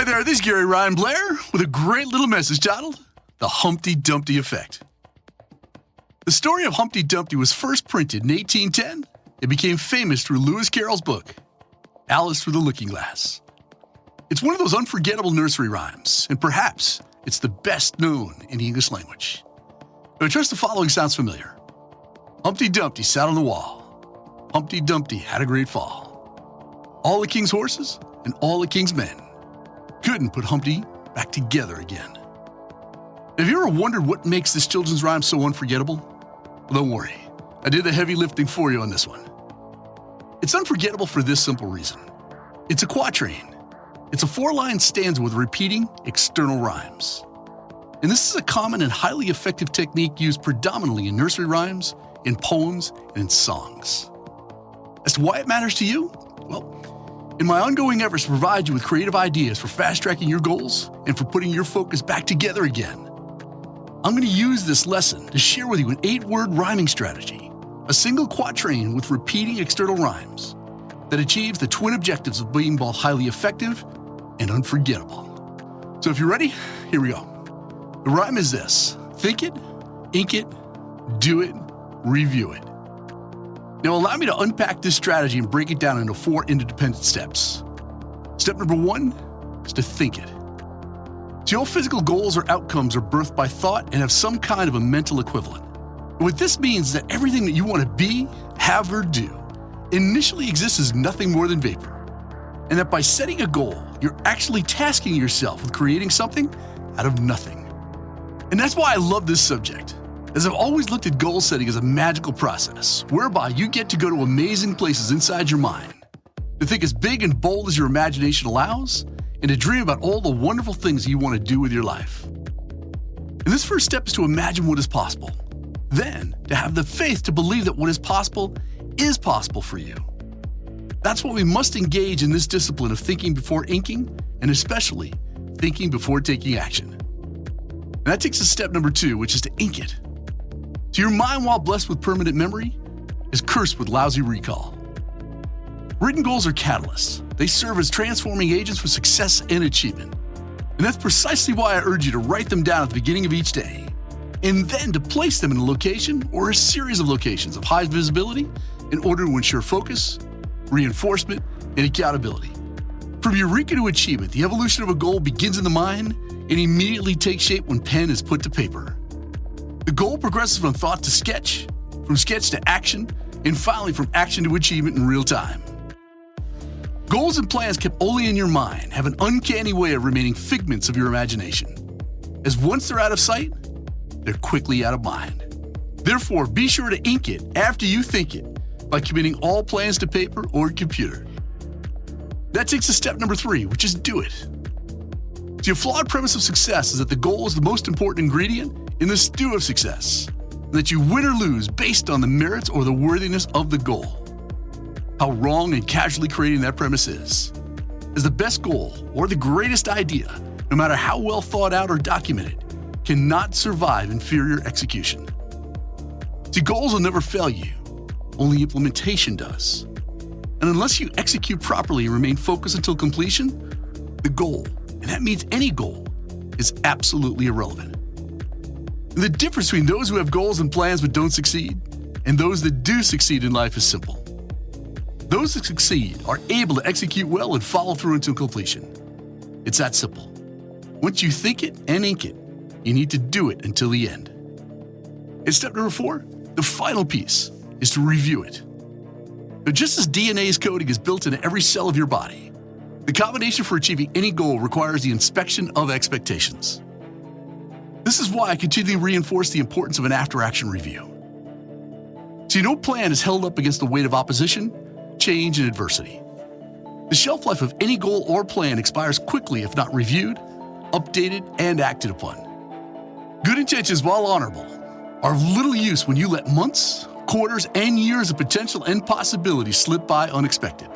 there, this is Gary Ryan Blair with a great little message titled, The Humpty Dumpty Effect. The story of Humpty Dumpty was first printed in 1810. It became famous through Lewis Carroll's book, Alice Through the Looking Glass. It's one of those unforgettable nursery rhymes, and perhaps it's the best known in the English language. But I trust the following sounds familiar. Humpty Dumpty sat on the wall. Humpty Dumpty had a great fall. All the king's horses and all the king's men couldn't put Humpty back together again. Have you ever wondered what makes this children's rhyme so unforgettable? Well, don't worry. I did the heavy lifting for you on this one. It's unforgettable for this simple reason. It's a quatrain. It's a 4-line stanza with repeating external rhymes. And this is a common and highly effective technique used predominantly in nursery rhymes, in poems, and in songs. As to why it matters to you? Well, in my ongoing efforts to provide you with creative ideas for fast-tracking your goals and for putting your focus back together again, I'm going to use this lesson to share with you an 8-word rhyming strategy, a single quatrain with repeating external rhymes that achieves the twin objectives of being both highly effective and unforgettable. So if you're ready, here we go. The rhyme is this: think it, ink it, do it, review it. Now allow me to unpack this strategy and break it down into 4 independent steps. Step number 1 is to think it. See, all physical goals or outcomes are birthed by thought and have some kind of a mental equivalent. And what this means is that everything that you want to be, have, or do initially exists as nothing more than vapor. And that by setting a goal, you're actually tasking yourself with creating something out of nothing. And that's why I love this subject, as I've always looked at goal setting as a magical process, whereby you get to go to amazing places inside your mind, to think as big and bold as your imagination allows, and to dream about all the wonderful things you want to do with your life. And this first step is to imagine what is possible. Then, to have the faith to believe that what is possible for you. That's why we must engage in this discipline of thinking before inking, and especially thinking before taking action. And that takes us to step number 2, which is to ink it. So your mind, while blessed with permanent memory, is cursed with lousy recall. Written goals are catalysts. They serve as transforming agents for success and achievement. And that's precisely why I urge you to write them down at the beginning of each day, and then to place them in a location or a series of locations of high visibility in order to ensure focus, reinforcement, and accountability. From eureka to achievement, the evolution of a goal begins in the mind and immediately takes shape when pen is put to paper. The goal progresses from thought to sketch, from sketch to action, and finally from action to achievement in real time. Goals and plans kept only in your mind have an uncanny way of remaining figments of your imagination, as once they're out of sight, they're quickly out of mind. Therefore, be sure to ink it after you think it by committing all plans to paper or computer. That takes us to step number 3, which is do it. The flawed premise of success is that the goal is the most important ingredient in the stew of success, and that you win or lose based on the merits or the worthiness of the goal. How wrong and casually creating that premise is the best goal or the greatest idea, no matter how well thought out or documented, cannot survive inferior execution. See, goals will never fail you, only implementation does. And unless you execute properly and remain focused until completion, the goal, and that means any goal, is absolutely irrelevant. And the difference between those who have goals and plans but don't succeed, and those that do succeed in life is simple. Those that succeed are able to execute well and follow through until completion. It's that simple. Once you think it and ink it, you need to do it until the end. And step number 4, the final piece, is to review it. But just as DNA's coding is built into every cell of your body, the combination for achieving any goal requires the inspection of expectations. This is why I continually reinforce the importance of an after-action review. See, no plan is held up against the weight of opposition, change, and adversity. The shelf life of any goal or plan expires quickly if not reviewed, updated, and acted upon. Good intentions, while honorable, are of little use when you let months, quarters, and years of potential and possibilities slip by unexpected.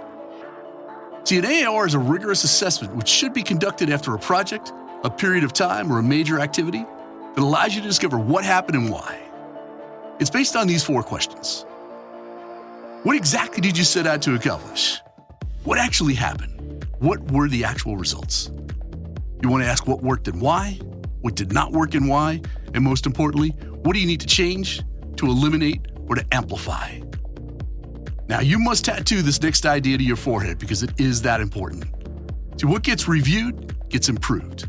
See, an AAR is a rigorous assessment which should be conducted after a project, a period of time, or a major activity that allows you to discover what happened and why. It's based on these 4 questions. What exactly did you set out to accomplish? What actually happened? What were the actual results? You want to ask what worked and why, what did not work and why, and most importantly, what do you need to change, to eliminate, or to amplify? Now, you must tattoo this next idea to your forehead because it is that important. See, what gets reviewed gets improved.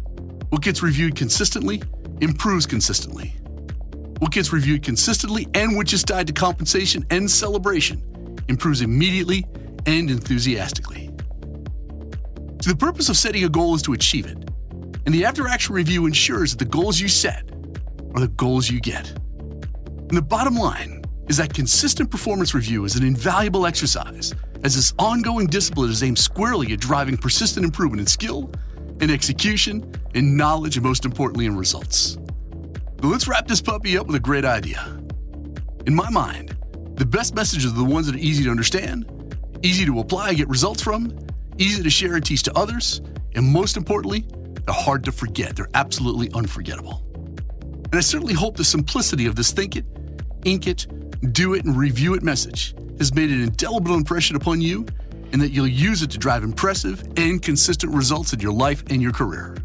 What gets reviewed consistently improves consistently. What gets reviewed consistently and which is tied to compensation and celebration improves immediately and enthusiastically. So the purpose of setting a goal is to achieve it, and the after-action review ensures that the goals you set are the goals you get. And the bottom line is that consistent performance review is an invaluable exercise, as this ongoing discipline is aimed squarely at driving persistent improvement in skill, in execution, in knowledge, and most importantly, in results. So let's wrap this puppy up with a great idea. In my mind, the best messages are the ones that are easy to understand, easy to apply and get results from, easy to share and teach to others, and most importantly, they're hard to forget. They're absolutely unforgettable. And I certainly hope the simplicity of this think it, ink it, do it, and review it message has made an indelible impression upon you, and that you'll use it to drive impressive and consistent results in your life and your career.